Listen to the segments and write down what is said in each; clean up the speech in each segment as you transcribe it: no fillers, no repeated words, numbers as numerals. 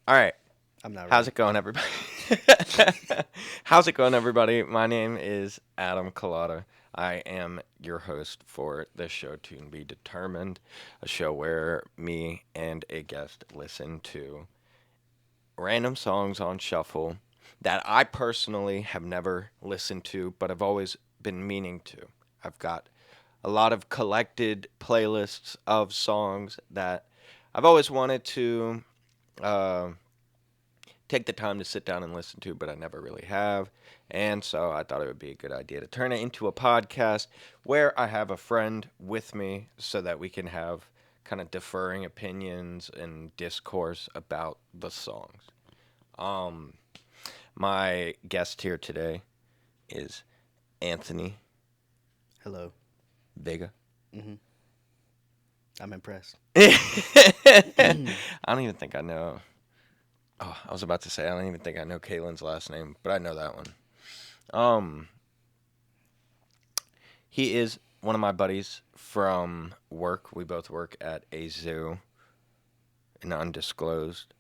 All right. I'm not How's ready. it going, everybody? How's it going, everybody? My name is Adam Collada. I am your host for this show, To Be Determined, a show where me and a guest listen to random songs on shuffle that I personally have never listened to, but I've always been meaning to. I've got a lot of collected playlists of songs that I've always wanted to uh, take the time to sit down and listen to, but I never really have. And so I thought it would be a good idea to turn it into a podcast where I have a friend with me so that we can have kind of differing opinions and discourse about the songs. Um, my guest here today is Anthony Hello. Vega. hmm I'm impressed. I don't even think I know. Oh, I was about to say I don't even think I know Kaylin's last name, but I know that one. Um, he is one of my buddies from work. We both work at a zoo, an undisclosed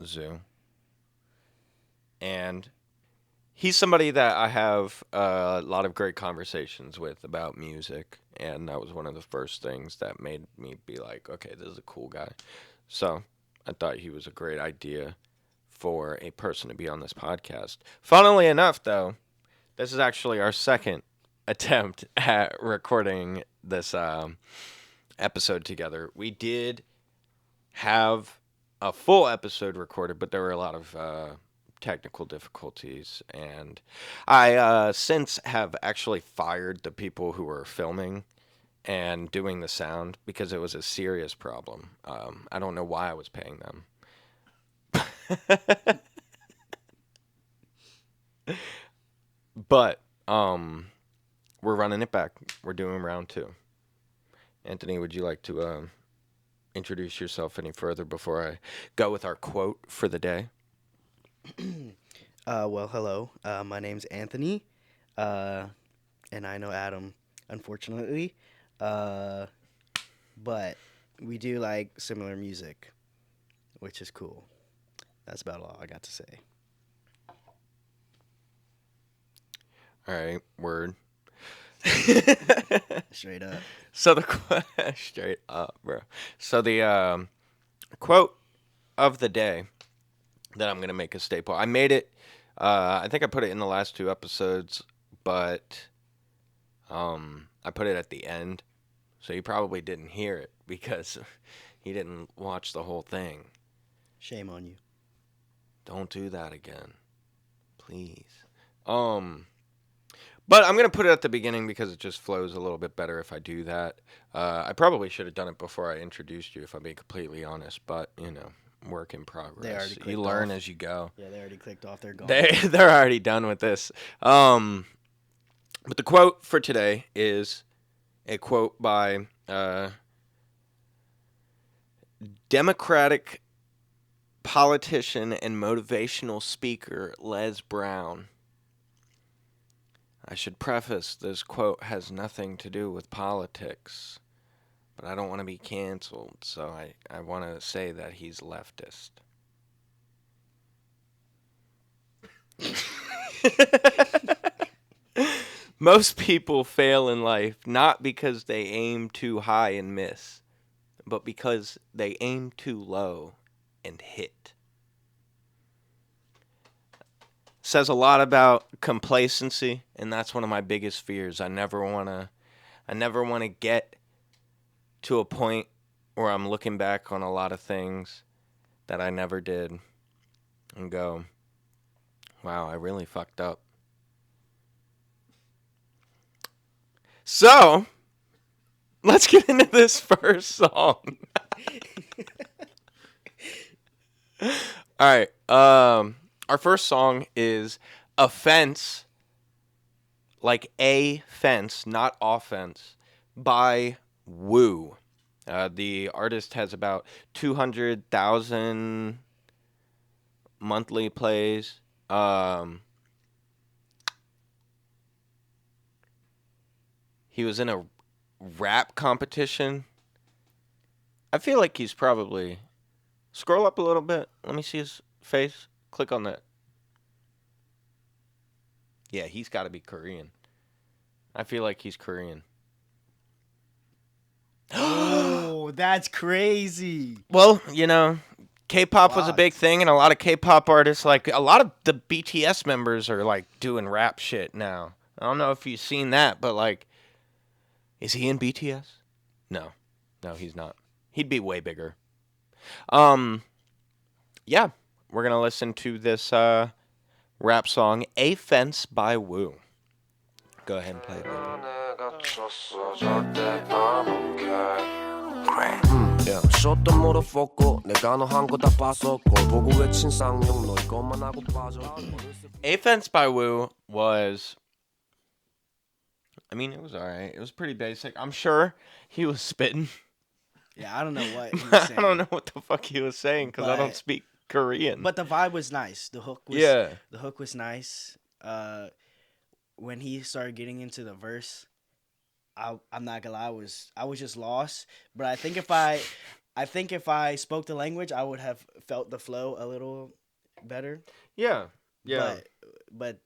zoo, and he's somebody that I have a lot of great conversations with about music, and that was one of the first things that made me be like, okay, this is a cool guy. So I thought he was a great idea for a person to be on this podcast. Funnily enough, though, this is actually our second attempt at recording this episode together. We did have a full episode recorded, but there were a lot of technical difficulties, and I since have actually fired the people who were filming and doing the sound because it was a serious problem. I don't know why I was paying them. But we're running it back. We're doing round two. Anthony, would you like to introduce yourself any further before I go with our quote for the day? Well, hello. My name's Anthony, uh, and I know Adam, unfortunately. Uh, but we do like similar music, which is cool. That's about all I got to say. All right, word. Straight up. So the straight up, bro. So the quote of the day that I'm gonna make a staple. I made it. I think I put it in the last two episodes, but I put it at the end, so you probably didn't hear it because he didn't watch the whole thing. Shame on you. Don't do that again, please. Um, but I'm gonna put it at the beginning because it just flows a little bit better if I do that. I probably should have done it before I introduced you, if I'm being completely honest. But work in They already progress. You clicked learn off. as you go. Yeah, they already clicked off. They're gone. They're already done with this. But the quote for today is a quote by Democratic politician and motivational speaker Les Brown. I should preface this quote has nothing to do with politics, but I don't want to be canceled, so I want to say that he's leftist. Most people fail in life not because they aim too high and miss, but because they aim too low and hit. Says a lot about complacency, and that's one of my biggest fears. I never want to get to a point where I'm looking back on a lot of things that I never did and go, wow, I really fucked up. So, let's get into this first song. All right. Our first song is Offense, like a fence, not offense, by Woo. The artist has about 200,000 monthly plays. He was in a rap competition. I feel like he's probably Scroll up a little bit. Let me see his face. Click on that. Yeah, he's got to be Korean. I feel like he's Korean. Oh, that's crazy. Well, you know, K-pop was a Fuck. big thing, and a lot of K-pop artists, like a lot of the BTS members, are like doing rap shit now. I don't know if you've seen that, but like, is he in BTS? No, no, he's not. He'd be way bigger. Um, yeah, we're gonna listen to this rap song, "A Fence" by Wu. Go ahead and play it, baby. Yeah. A Fence by Wu was, I mean, it was alright. It was pretty basic. I'm sure he was spitting. Yeah, I don't know what he was I saying. don't know what the fuck he was saying because I don't But- speak Korean. But the vibe was nice. The hook was yeah. the hook was nice. When he started getting into the verse, I'm not gonna lie, I was just lost. But I think if I spoke the language, I would have felt the flow a little better. Yeah. Yeah. But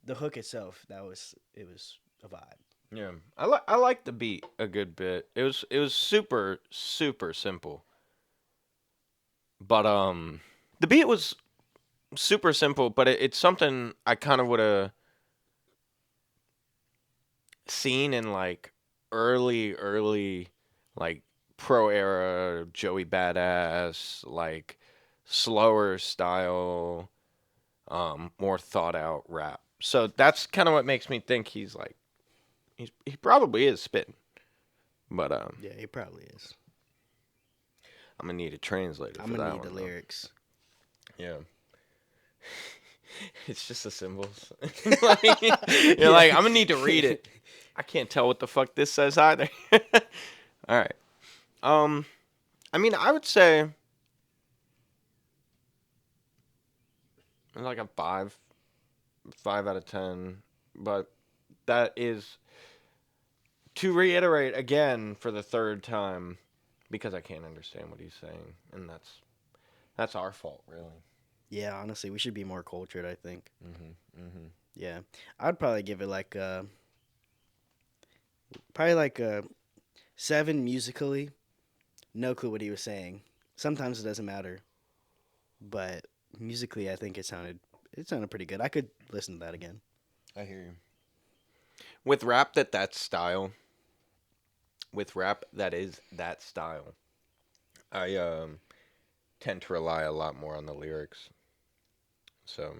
the hook itself, it was a vibe. Yeah. I like the beat a good bit. It was super simple. But the beat was super simple, but it's something I kind of would have seen in like early like pro era Joey Badass, like slower style, more thought out rap. So that's kind of what makes me think he's like he probably is spitting. But Yeah, he probably is. I'm gonna need a translator I'm for gonna that need the one, though. lyrics. Yeah. It's just the symbols. Like, you're like, I'm gonna need to read it. I can't tell what the fuck this says either. All right. I mean, I would say like a 5 out of 10, but that is to reiterate again for the third time because I can't understand what he's saying, and that's our fault, really. Yeah, honestly, we should be more cultured, I think. Mm-hmm. Yeah. I'd probably give it probably like a 7 musically. No clue what he was saying. Sometimes it doesn't matter, but musically, I think it sounded pretty good. I could listen to that again. I hear you. With rap that's style. With rap that is that style. I tend to rely a lot more on the lyrics. So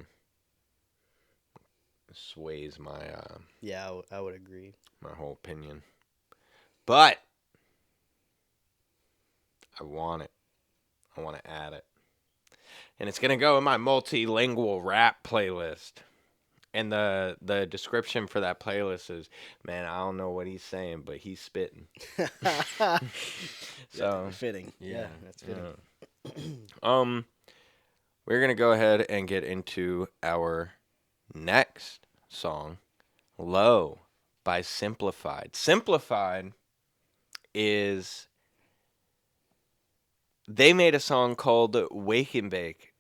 it sways Yeah, I would agree. my whole opinion. But I want it. I want to add it. And it's going to go in my multilingual rap playlist. And the description for that playlist is, man, I don't know what he's saying, but he's spitting. So fitting. yeah, Yeah, that's fitting. yeah. We're gonna go ahead and get into our next song, "Low" by Simplified. Simplified is they made a song called "Wake and Bake"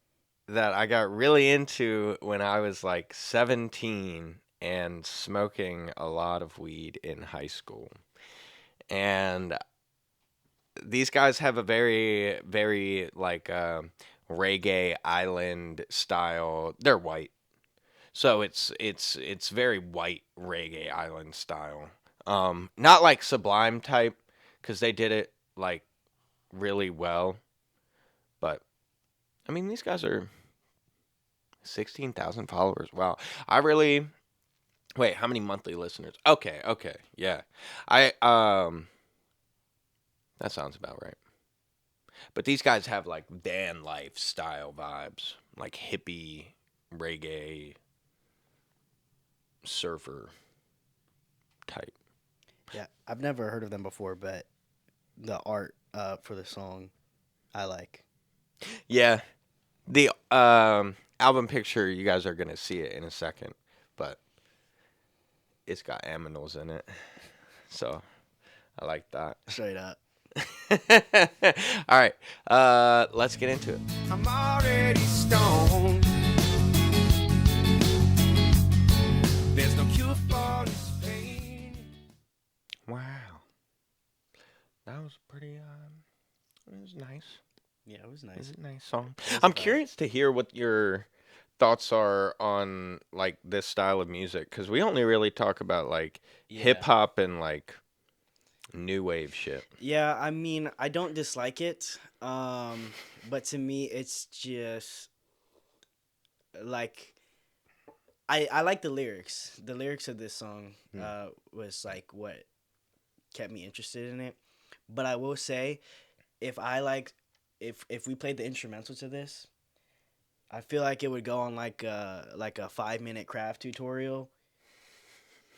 that I got really into when I was like 17 and smoking a lot of weed in high school. And these guys have a very like reggae island style. They're white, so it's very white reggae island style. Not like Sublime type, because they did it like really well. But I mean, these guys are 16,000 followers. Wow, I really wait. How many monthly listeners? Okay, yeah. I that sounds about right. But these guys have like van life style vibes, like hippie, reggae, surfer type. Yeah, I've never heard of them before, but the art for the song I like. Yeah, the album picture, you guys are gonna see it in a second, but it's got aminals in it, so I like that. Straight up. All right, let's get into it. I'm already stoned. There's no cure for this pain. Wow, that was pretty. It was nice. Yeah, it was It was nice. a nice song. It was a I'm vibe. curious to hear what your thoughts are on like this style of music because we only really talk about like hip Yeah. hop and like new wave shit. Yeah, I mean, I don't dislike it. But to me it's just like I like the lyrics. The lyrics of this song Hmm. was like what kept me interested in it. But I will say if I like if we played the instrumental to this, I feel like it would go on like a 5 minute craft tutorial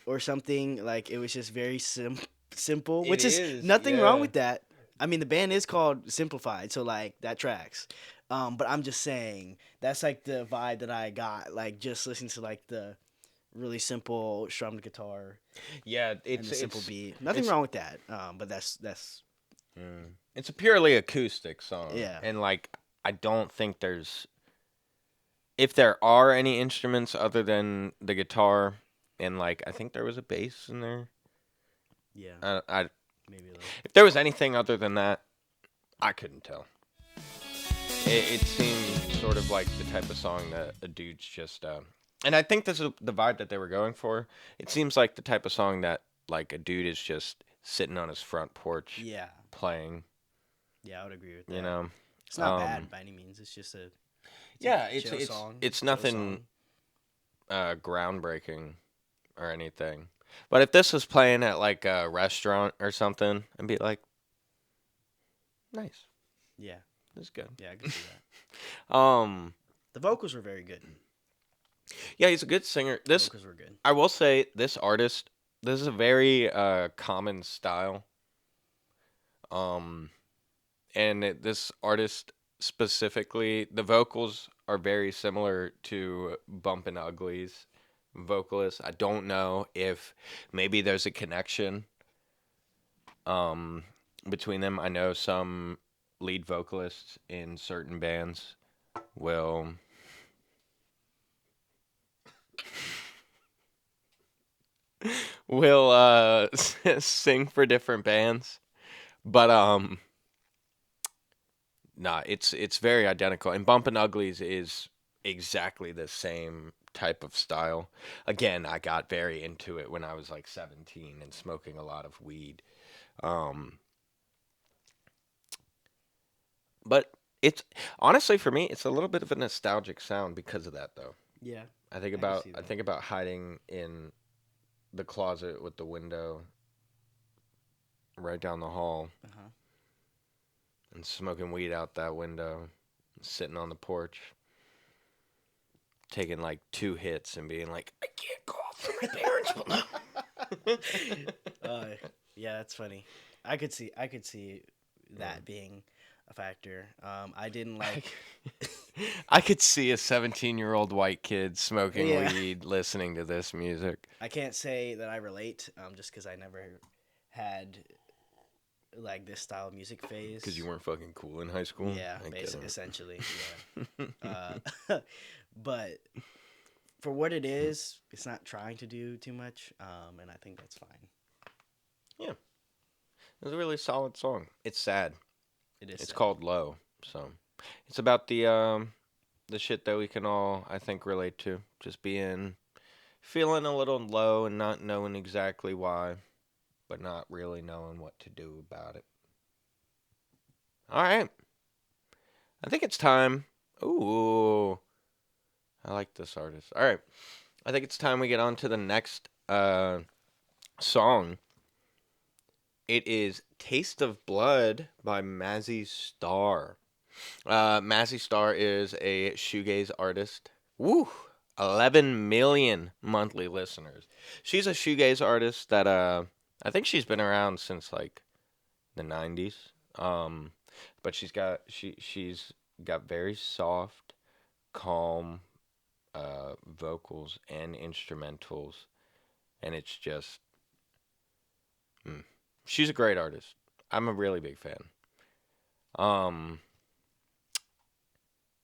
or something. Like it was just very simple, It which is is, nothing wrong yeah. with that. I mean, the band is called Simplified, so like that tracks. But I'm just saying that's like the vibe that I got, like just listening to like the really simple strummed guitar Yeah, and the simple beat. Nothing it's wrong with that. But that's it's a purely acoustic song, yeah, and like I don't think there's if there are any instruments other than the guitar, and like I think there was a bass in there. yeah, I maybe a little. if there was anything other than that, I couldn't tell. It seemed sort of like the type of song that a dude's just. And I think this is the vibe that they were going for. It seems like the type of song that like a dude is just sitting on his front porch Yeah, playing. yeah, I would agree with You that. know. It's not Um, bad by any means. It's just it's a yeah, chill song, it's chill nothing song. groundbreaking or anything. But if this was playing at like a restaurant or something, I'd be like, nice, Yeah, this is good. yeah, I could see that. Um, The vocals were very good. yeah, he's a good singer. The This vocals were good. I will say, this artist, this is a very common style. Um, this artist specifically, the vocals are very similar to Bumpin' Ugly's vocalist. I don't know if maybe there's a connection um, between them. I know some lead vocalists in certain bands will sing for different bands, but nah, it's very identical. And Bumpin' Uglies is exactly the same type of style. Again, I got very into it when I was like 17 and smoking a lot of weed. Um, but it's honestly for me, it's a little bit of a nostalgic sound because of that though. Yeah, I can see I that. think about hiding in the closet with the window right down the hall Uh huh. and smoking weed out that window, sitting on the porch, taking like two hits and being like, I can't go out for my parents will know. uh, yeah, that's funny. I could see that being a factor. I didn't like. I could see a 17-year-old white kid smoking Yeah, weed listening to this music. I can't say that I relate. Just because I never had like this style of music Because you phase. weren't fucking cool in high school. Yeah, I get basically, it. essentially, yeah. But for what it is, it's not trying to do too much. And I think that's fine. Yeah, it was a really solid song. It's sad. It is It's sad. called Low. So it's about the shit that we can all I think relate to. Just being feeling a little low and not knowing exactly why, but not really knowing what to do about it. All right. I think it's time. Ooh, I like this artist. All right. I think it's time we get on to the next song. It is Taste of Blood by Mazzy Star. Mazzy Star is a shoegaze artist. Woo! 11 million monthly listeners. She's a shoegaze artist that I think she's been around since like the 90s. Um but she's got very soft, calm vocals and instrumentals and it's just she's a great artist. I'm a really big fan. Um,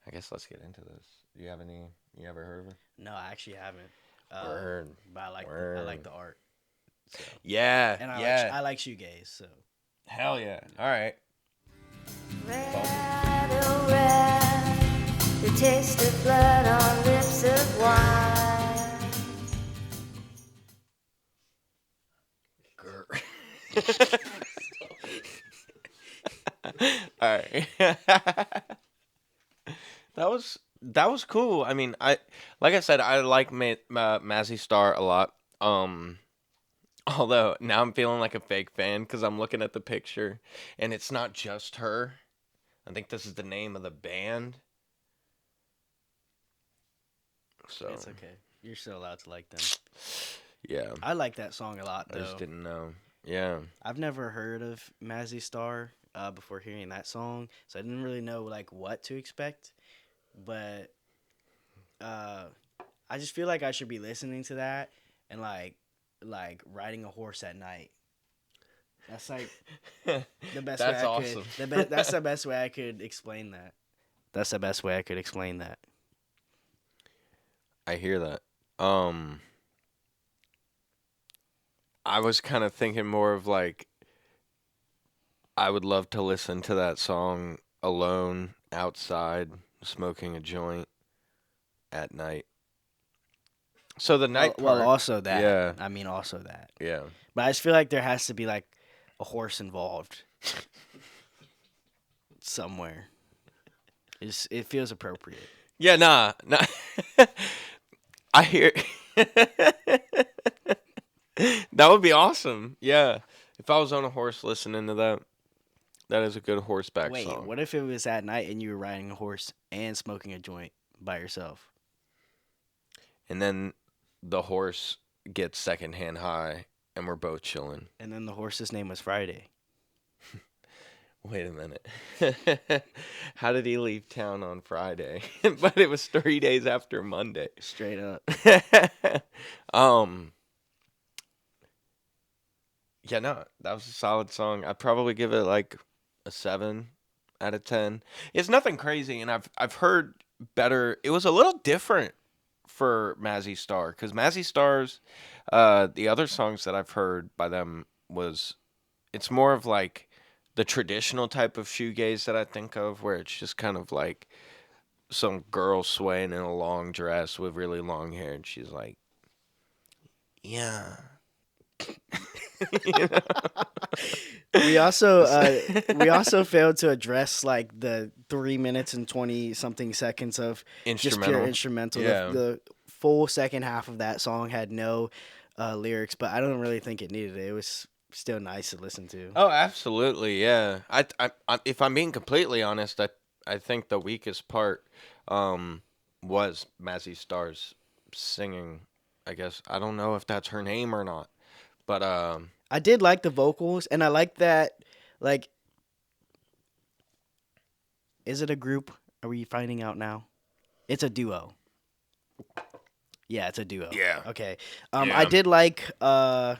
I guess let's get into this. Do you have any? You ever heard of her? No, I actually haven't. Uh, Word, but I like word. the art. So, Yeah, and yeah. I like shoegaze. So, Hell yeah. All right. Red, oh red, the taste of blood on lips of wine. Grr. All right. That was cool. I mean, like I said, I like Mazzy Star a lot. Although now I'm feeling like a fake fan because I'm looking at the picture and it's not just her. I think this is the name of the band. So it's okay. You're still allowed to like them. yeah, I like that song a lot, I just though. didn't know. Yeah, I've never heard of Mazzy Star before hearing that song, so I didn't really know like what to expect. But uh, I just feel like I should be listening to that and like riding a horse at night. That's like the best way that's I could. awesome. That's the best way I could explain that. That's the best way I could explain that. I hear that. I was kind of thinking more of like I would love to listen to that song alone outside smoking a joint at night. So the night Well, part, also that. yeah, I mean, also that. yeah. But I just feel like there has to be like a horse involved somewhere. It feels appropriate. Yeah, nah. I hear that would be awesome. Yeah, if I was on a horse listening to that, that is a good horseback Wait, song. what if it was at night and you were riding a horse and smoking a joint by yourself? And then the horse gets secondhand high, and we're both chilling. And then the horse's name was Friday. Wait a minute. How did he leave town on Friday? But it was 3 days after Monday. Straight up. um. Yeah, no, that was a solid song. I'd probably give it like a 7 out of 10. It's nothing crazy, and I've heard better. It was a little different for Mazzy Star because Mazzy Star's, the other songs that I've heard by them was, it's more of like the traditional type of shoegaze that I think of, where it's just kind of like some girl swaying in a long dress with really long hair, and she's like, yeah. You know? We also failed to address like the 3 minutes and 20 something seconds of just pure Instrumental. instrumental. Yeah. The full second half of that song had no lyrics, but I don't really think it needed it. It was still nice to listen to. Oh, absolutely, yeah. If I'm being completely honest, I think the weakest part was Mazzy Star's singing. I guess I don't know if that's her name or not, but I did like the vocals, and I like that. Like, is it a group? Are we finding out now? It's a duo. Yeah, it's a duo. yeah, Okay. yeah. I did like the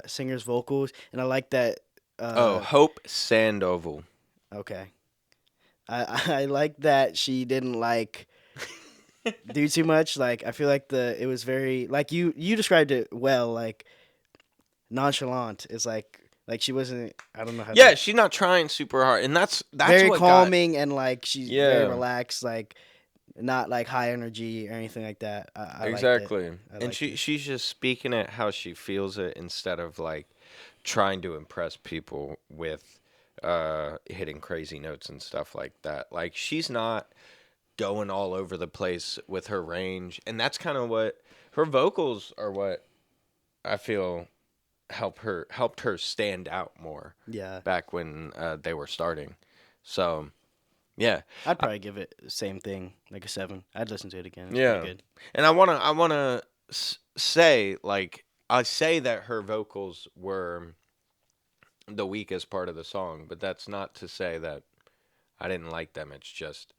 singer's vocals, and I like that. Oh, Hope Sandoval. Okay. I like that she didn't like do too much. Like I feel like it was very like you described it well. Like nonchalant. It's like she wasn't. I don't know how. Yeah, to, she's not trying super hard, and that's very what calming and like she's very Yeah. relaxed. Like not like high energy or anything like that. I liked it. exactly. I And liked it. she's just speaking it how she feels it instead of like trying to impress people with hitting crazy notes and stuff like that. Like she's not going all over the place with her range, and that's kind of what her vocals are, what I feel helped her stand out more Yeah, back when they were starting. So, yeah. I'd probably give it the same thing, like a 7. I'd listen to it again. It's Yeah. pretty good. And I want to say like I say that her vocals were the weakest part of the song, but that's not to say that I didn't like them. It's just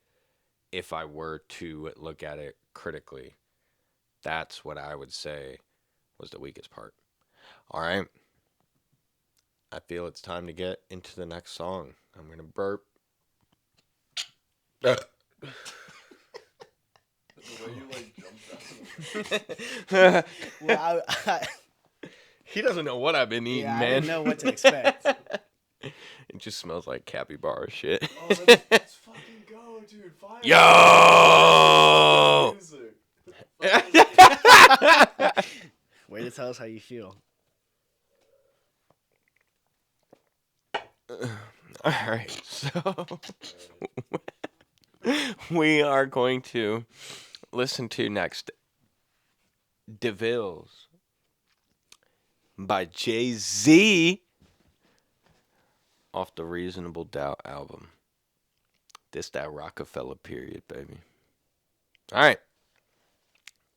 if I were to look at it critically, that's what I would say was the weakest part. All right. I feel it's time to get into the next song. I'm gonna burp. The way you like jumped out. Well, He doesn't know what I've been eating, yeah, I man. didn't know what to expect. It just smells like capybara shit. Oh, let's fucking go, dude. Fire. Yo! Music. Way to tell us how you feel. All right, so we are going to listen to next DeVille's by Jay-Z off the Reasonable Doubt album. This that Rockefeller period, baby. All right,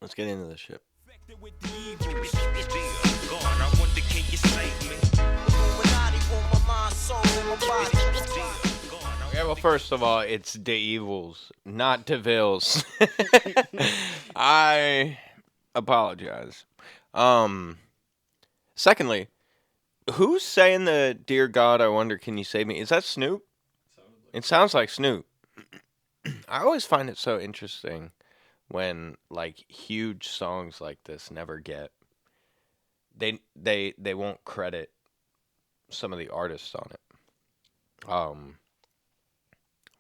let's get into this shit. Okay, well, first of all, it's De Evils, not DeVille's. I apologize. Secondly, who's saying the "Dear God, I wonder, can you save me"? Is that Snoop? It sounds like Snoop. I always find it so interesting when like huge songs like this never get they won't credit some of the artists on it.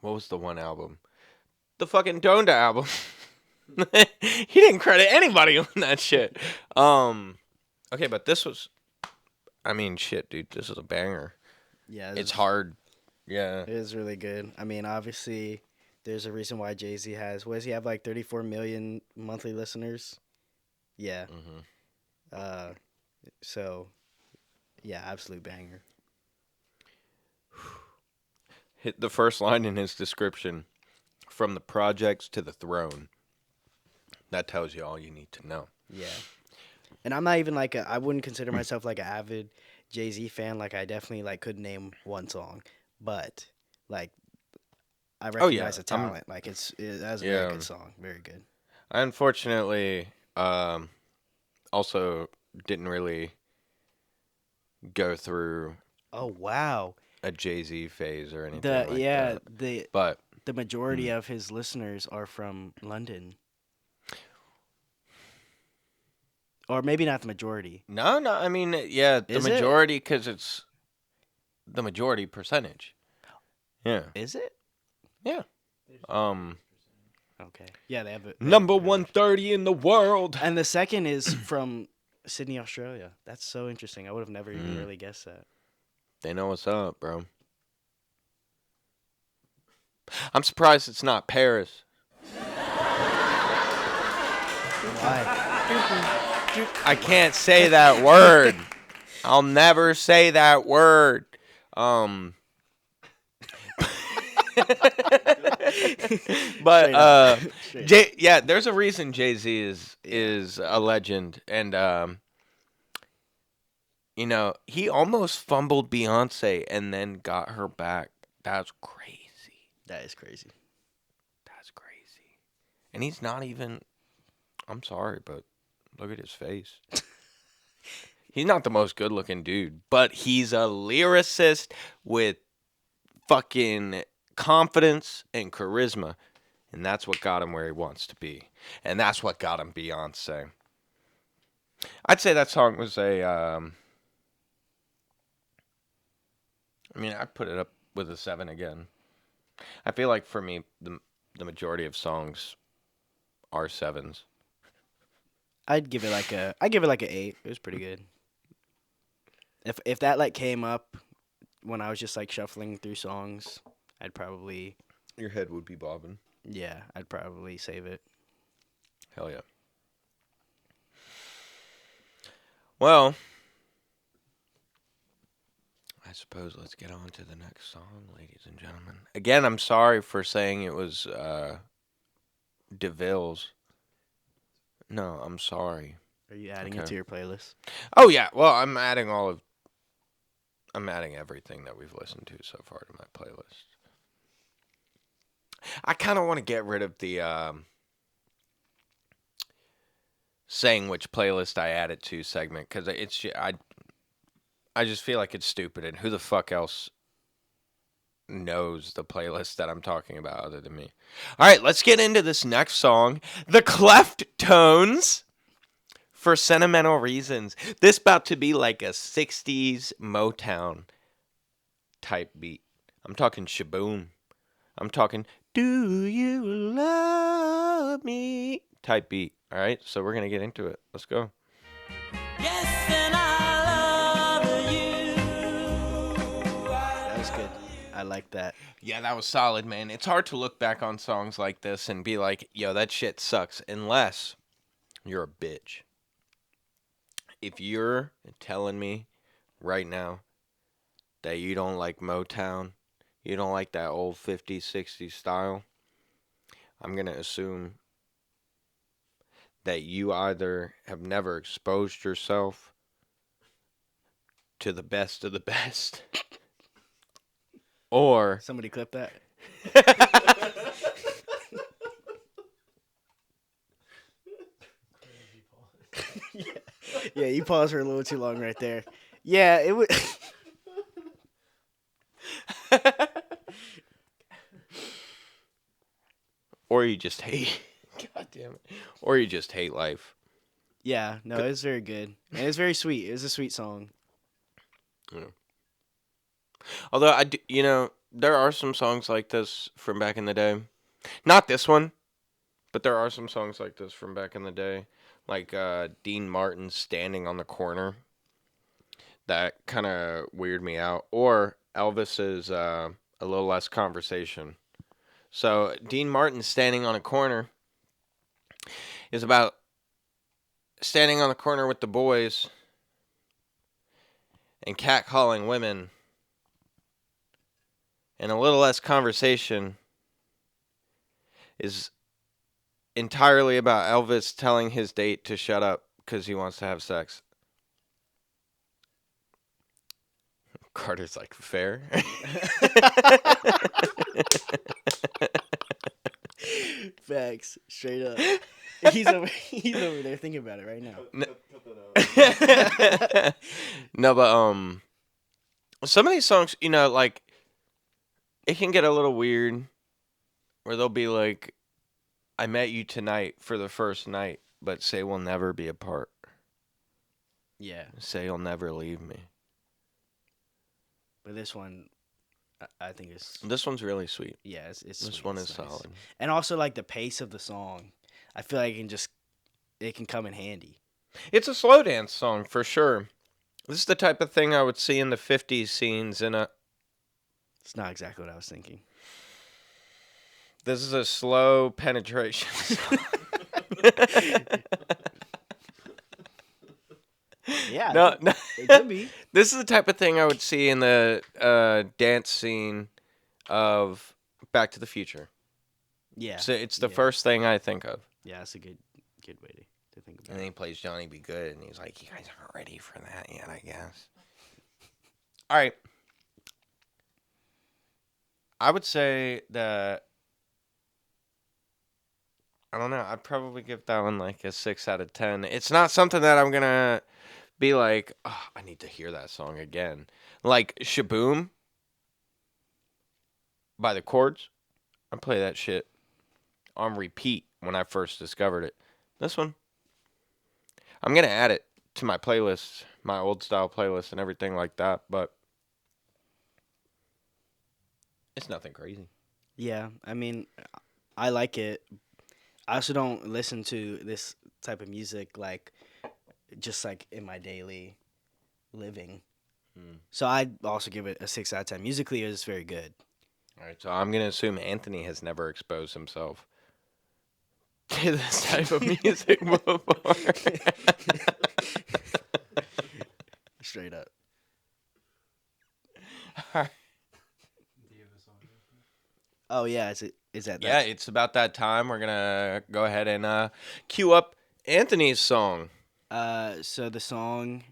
What was the one album? The fucking Donda album. He didn't credit anybody on that shit. Okay, but this was, I mean, shit, dude, this is a banger. Yeah, It's hard. Yeah. It is really good. I mean, obviously, there's a reason why Jay-Z has. What does he have? Like 34 million monthly listeners. Yeah. Mm-hmm. So, yeah, absolute banger. Hit the first line in his description: "From the projects to the throne." That tells you all you need to know. Yeah. And I'm not even like I wouldn't consider myself like an avid Jay-Z fan. Like I definitely like could name one song, but like I recognize the talent. Like that's a very good song. Very good. I unfortunately also didn't really go through Oh wow. a Jay-Z phase or anything The like yeah, that. But the majority of his listeners are from London. Or maybe not the majority. no, I mean, yeah, the Is it? majority, because it's the majority percentage. Yeah. Is it? Yeah. Okay. Yeah, they have it. Number 130 in the world. And the second is from Sydney, Australia. That's so interesting. I would have never even really guessed that. They know what's up, bro. I'm surprised it's not Paris. Why? I can't say that word. I'll never say that word. But yeah, there's a reason Jay-Z is a legend, and you know, he almost fumbled Beyonce and then got her back. That's crazy. That is crazy. That's crazy. And he's not even, I'm sorry, but look at his face. He's not the most good-looking dude, but he's a lyricist with fucking confidence and charisma, and that's what got him where he wants to be, and that's what got him Beyonce. I'd say that song was I mean, I'd put it up with a 7 again. I feel like for me, the majority of songs are 7s. I'd give it like a 8. It was pretty good. If that like came up when I was just like shuffling through songs, I'd probably Your head would be bobbing. I'd probably save it. Hell yeah. Well, I suppose let's get on to the next song, ladies and gentlemen. Again, I'm sorry for saying it was DeVille's. No, I'm sorry. Are you adding it to your playlist? Oh yeah, well, I'm adding everything that we've listened to so far to my playlist. I kind of want to get rid of the saying which playlist I add it to segment, because I just feel like it's stupid, and who the fuck else knows the playlist that I'm talking about other than me? All right, let's get into this next song, the Cleftones, for Sentimental Reasons. This about to be like a 60s Motown type beat. I'm talking shaboom. I'm talking do you love me type beat. All right, so we're going to get into it. Let's go. Yes, and I love you. That was good. I like that. Yeah, that was solid, man. It's hard to look back on songs like this and be like, yo, that shit sucks, unless you're a bitch. If you're telling me right now that you don't like Motown, you don't like that old 50s, 60s style, I'm going to assume that you either have never exposed yourself to the best of the best, or Somebody clip that. Yeah, you paused for a little too long right there. Yeah, it would. or you just hate, God damn it, or you just hate life. Yeah, no, it was very good. And it was very sweet. It was a sweet song. Although there are some songs like this from back in the day. Not this one, but there are some songs like this from back in the day, like Dean Martin's "Standing on the Corner." That kind of weirded me out. Or Elvis's "A Little Less Conversation." So Dean Martin's "Standing on a Corner" is about standing on the corner with the boys and catcalling women. And "A Little Less Conversation" is entirely about Elvis telling his date to shut up because he wants to have sex. Carter's like, fair. Facts, straight up. He's over there thinking about it right now. No, but some of these songs, like, it can get a little weird where they'll be like, I met you tonight for the first night, but say we'll never be apart. Yeah, Say you'll never leave me. but this one, I think it's This one's really sweet. yeah, it's This sweet, one it's is nice. solid. And also like the pace of the song. I feel like it can come in handy. It's a slow dance song for sure. This is the type of thing I would see in the 50s scenes in a... It's not exactly what I was thinking. This is a slow penetration song. Yeah, No, it could be. This is the type of thing I would see in the dance scene of Back to the Future. Yeah, So it's the yeah. first thing I think of. Yeah, that's a good way to think about And then he it. plays Johnny Be Good, and he's like, you guys aren't ready for that yet, I guess. All right. I would say that, I don't know, I'd probably give that one like a 6 out of 10. It's not something that I'm going to be like, oh, I need to hear that song again. Like Shaboom by the Chords, I play that shit on repeat when I first discovered it. This one, I'm going to add it to my playlist, my old style playlist and everything like that, but it's nothing crazy. Yeah, I mean, I like it. I also don't listen to this type of music like just like in my daily living. So I'd also give it a 6 out of 10. Musically, it was very good. All right, so I'm going to assume Anthony has never exposed himself to this type of music before. Straight up. Oh yeah, is that Yeah, it's about that time. We're going to go ahead and cue up Anthony's song. So the song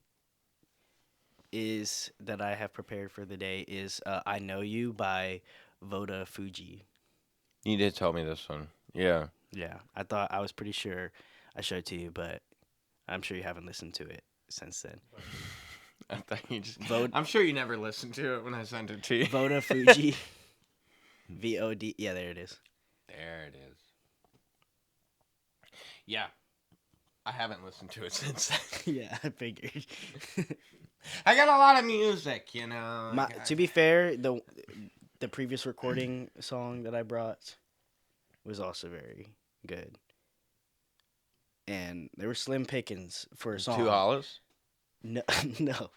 is that I have prepared for the day is "I Know You" by Voda Fuji. You did tell me this one. Yeah. Yeah, I was pretty sure I showed it to you, but I'm sure you haven't listened to it since then. I thought you just. Voda. I'm sure you never listened to it when I sent it to you. Voda Fuji. VOD. Yeah, there it is. There it is. Yeah. I haven't listened to it since then. Yeah, I figured. I got a lot of music, you know. To be fair, the previous recording song that I brought was also very good. And there were slim pickings for a song. Two Hollows? No, no.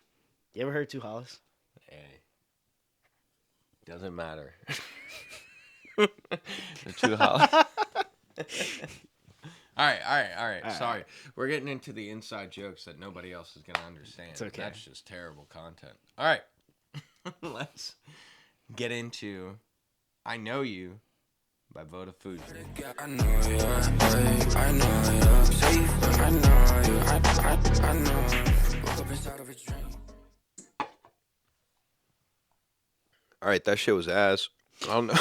You ever heard Two Hollows? Hey. Doesn't matter. The Two Hollows. All right. Sorry. right. We're getting into the inside jokes that nobody else is going to understand. It's okay. That's just terrible content. All right. Let's get into I Know You by Voda Fuji. I know you, I know you, safe, I know you, I know you. Woke up inside of a dream. All right, that shit was ass. I don't know.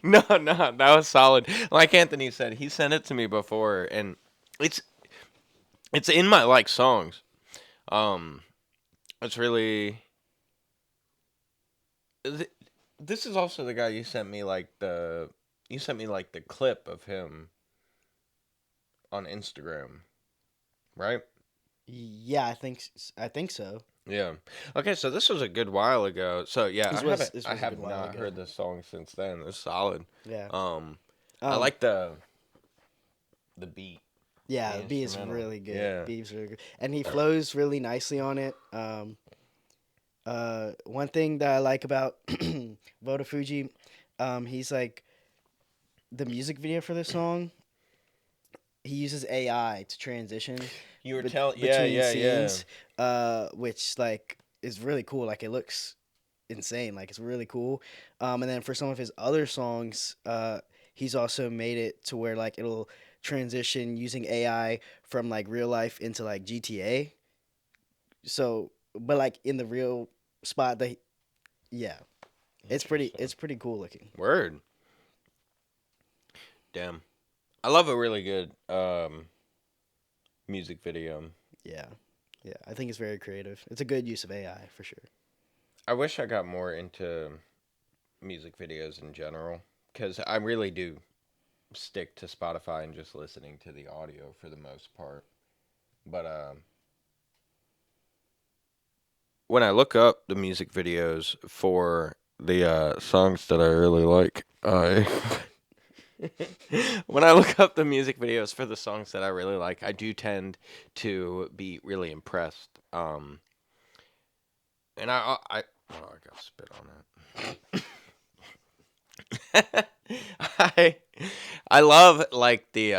No, that was solid. Like Anthony said, he sent it to me before, and it's in my like songs. It's really. This is also the guy you sent me like the clip of him on Instagram, right? Yeah, I think so. Yeah. Okay, so this was a good while ago. So yeah, This I was a have good while not ago. heard this song since then. It's solid. Yeah. I like the beat. Yeah, the the beat is instrumental. really good. Yeah. Beat's really good. And he flows really nicely on it. One thing that I like about Voda Fuji, he's like the music video for this song, he uses AI to transition You were between scenes, which like is really cool. Like it looks insane. Like it's really cool. And then for some of his other songs, he's also made it to where like it'll transition using AI from like real life into like GTA. So, but like in the real spot, it's pretty cool looking. Word. Damn. I love a really good music video. Yeah, I think it's very creative. It's a good use of AI for sure. I wish I got more into music videos in general, because I really do stick to Spotify and just listening to the audio for the most part. But when I look up the music videos for the songs that I really like, when I look up the music videos for the songs that I really like, I do tend to be really impressed. And I got spit on that. I love like the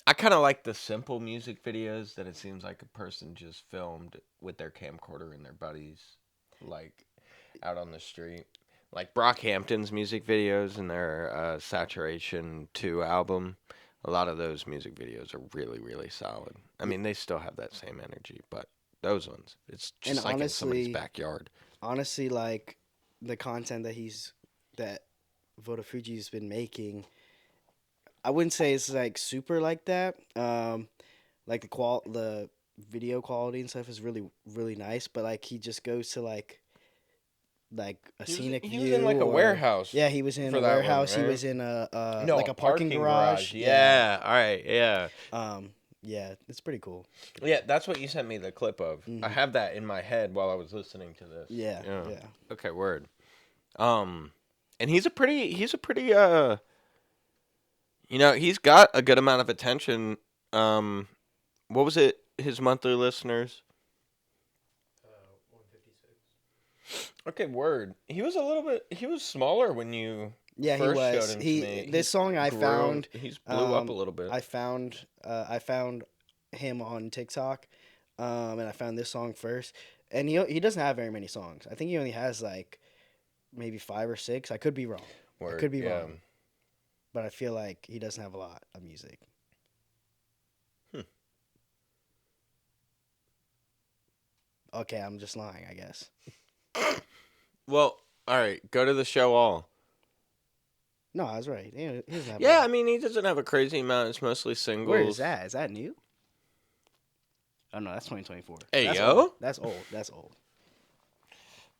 I kind of like the simple music videos that it seems like a person just filmed with their camcorder and their buddies, like out on the street. Like Brockhampton's music videos and their Saturation 2 album. A lot of those music videos are really, really solid. I mean, they still have that same energy, but those ones, it's just And like in honestly, somebody's backyard. Honestly, like the content that Voda Fuji's been making, I wouldn't say it's like super like that. Like the video quality and stuff is really really nice, but like he just goes to like a scenic view. He was in like a warehouse. Yeah, he was in for a that one, warehouse. He right? was in a No, like a parking garage. Yeah. All right. Yeah. Yeah, it's pretty cool. Yeah, that's what you sent me the clip of. Mhm. I have that in my head while I was listening to this. Yeah. Okay, word. And he's a pretty he's got a good amount of attention. What was it? His monthly listeners? 156. Okay, word. He was smaller when you Yeah, first he was. showed him to me. This song I found. He's blew up a little bit. I found him on TikTok, and I found this song first. And he doesn't have very many songs. I think he only has like maybe 5 or 6. I could be wrong. Word, I could be yeah. wrong. But I feel like he doesn't have a lot of music. Okay, I'm just lying, I guess. Well, all right. Go to the show all. No, I was right. He doesn't have a Yeah, lot. I mean, he doesn't have a crazy amount. It's mostly singles. Where is that? Is that new? Oh no, that's 2024. Hey, That's yo. old. That's old. That's old.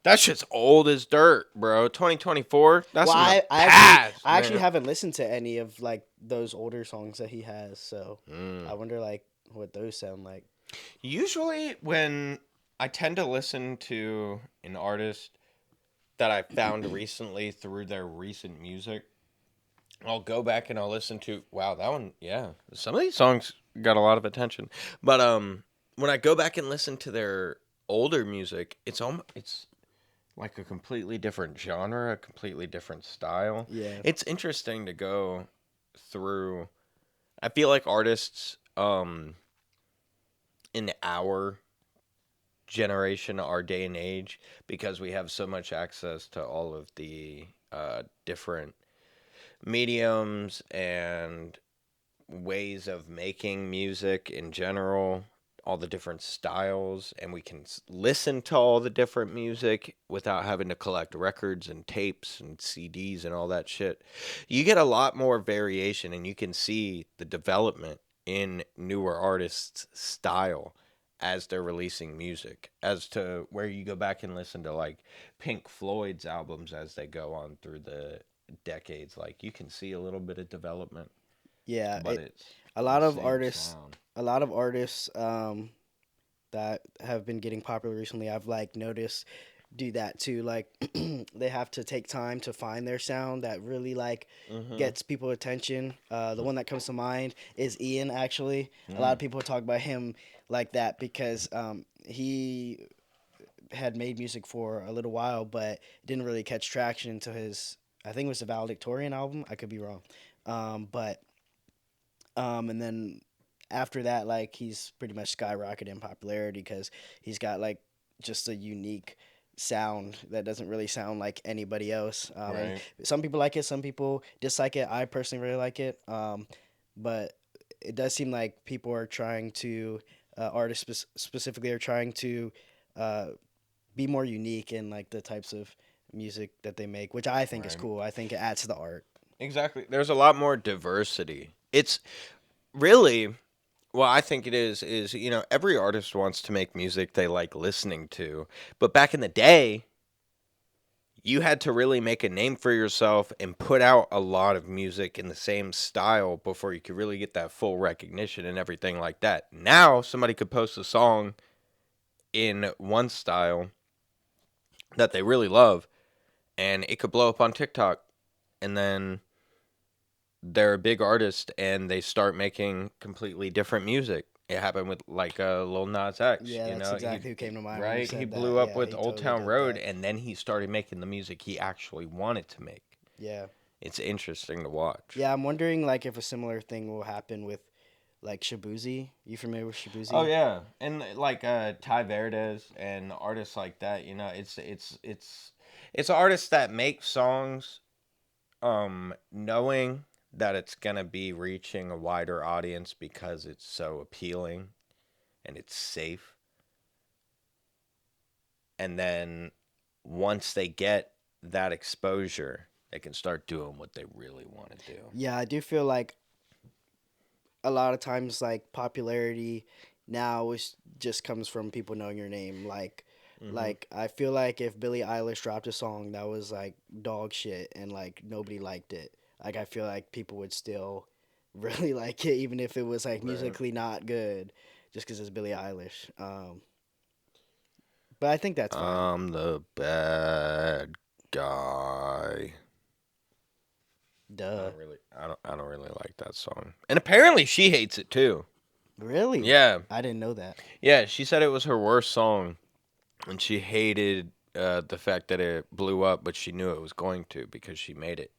That shit's old as dirt, bro. 2024. That's Well, in the I past, actually man. haven't listened to any of like those older songs that he has, so Mm. I wonder like what those sound like. Usually, when I tend to listen to an artist that I found recently through their recent music, I'll go back and I'll listen to. Wow, that one. Yeah, some of these songs got a lot of attention. But when I go back and listen to their older music, it's like a completely different genre, a completely different style. Yeah. It's interesting to go through. I feel like artists in our generation, our day and age, because we have so much access to all of the different mediums and ways of making music in general, all the different styles, and we can listen to all the different music without having to collect records and tapes and CDs and all that shit. You get a lot more variation, and you can see the development in newer artists' style as they're releasing music, as to where you go back and listen to like Pink Floyd's albums as they go on through the decades. Like you can see a little bit of development, Yeah, but it's a lot the of same artists, sound. that have been getting popular recently, I've like noticed do that too. Like they have to take time to find their sound that really like gets people attention. The one that comes to mind is Ian. Actually, a lot of people talk about him like that because he had made music for a little while, but didn't really catch traction until his, I think it was the valedictorian album. I could be wrong, but and then after that, like he's pretty much skyrocketed in popularity because he's got like just a unique sound that doesn't really sound like anybody else. And Right. some people like it, some people dislike it. I personally really like it, but it does seem like people are trying to artists specifically are trying to uh, be more unique in like the types of music that they make, which I think is Right. cool. I think it adds to the art. Exactly. There's a lot more diversity. It's really, well, I think it is, every artist wants to make music they like listening to. But back in the day, you had to really make a name for yourself and put out a lot of music in the same style before you could really get that full recognition and everything like that. Now, somebody could post a song in one style that they really love, and it could blow up on TikTok, and then they're a big artist and they start making completely different music. It happened with like Lil Nas X. Yeah, You that's know, exactly who came to mind when you right? He said that. blew up Yeah, with he Old totally Town did Road, that. and then he started making the music he actually wanted to make. Yeah. It's interesting to watch. Yeah, I'm wondering like if a similar thing will happen with like Shabuzi. You familiar with Shabuzi? Oh yeah, and like Ty Verdes and artists like that. It's artists that make songs, knowing that it's gonna be reaching a wider audience because it's so appealing and it's safe. And then once they get that exposure, they can start doing what they really want to do. Yeah, I do feel like a lot of times like popularity now is just comes from people knowing your name. Like I feel like if Billie Eilish dropped a song that was like dog shit and like nobody liked it, like I feel like people would still really like it even if it was like Right. musically not good, just because it's Billie Eilish. But I think that's fine. I'm the bad guy. Duh. I don't really like that song. And apparently she hates it too. Really? Yeah. I didn't know that. Yeah, she said it was her worst song, and she hated the fact that it blew up, but she knew it was going to because she made it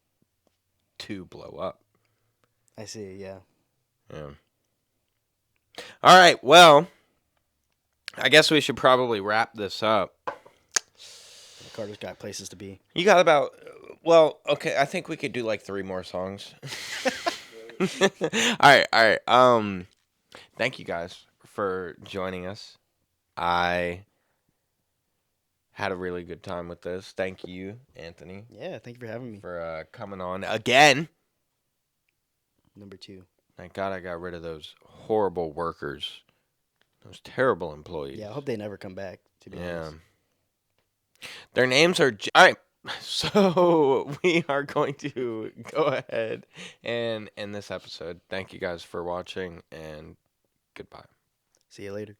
to blow up. I see. Yeah. Yeah. All right, well, I guess we should probably wrap this up. Carter's got places to be. You got about, well, okay, I think we could do like 3 more songs. All right. Thank you guys for joining us. I had a really good time with this. Thank you, Anthony, Yeah. Thank you for having me. for coming on again. Number 2. Thank God I got rid of those horrible workers Those terrible employees. Yeah, I hope they never come back. To be Yeah. honest. Their names are. All right. So we are going to go ahead and end this episode. Thank you guys for watching, and goodbye. See you later.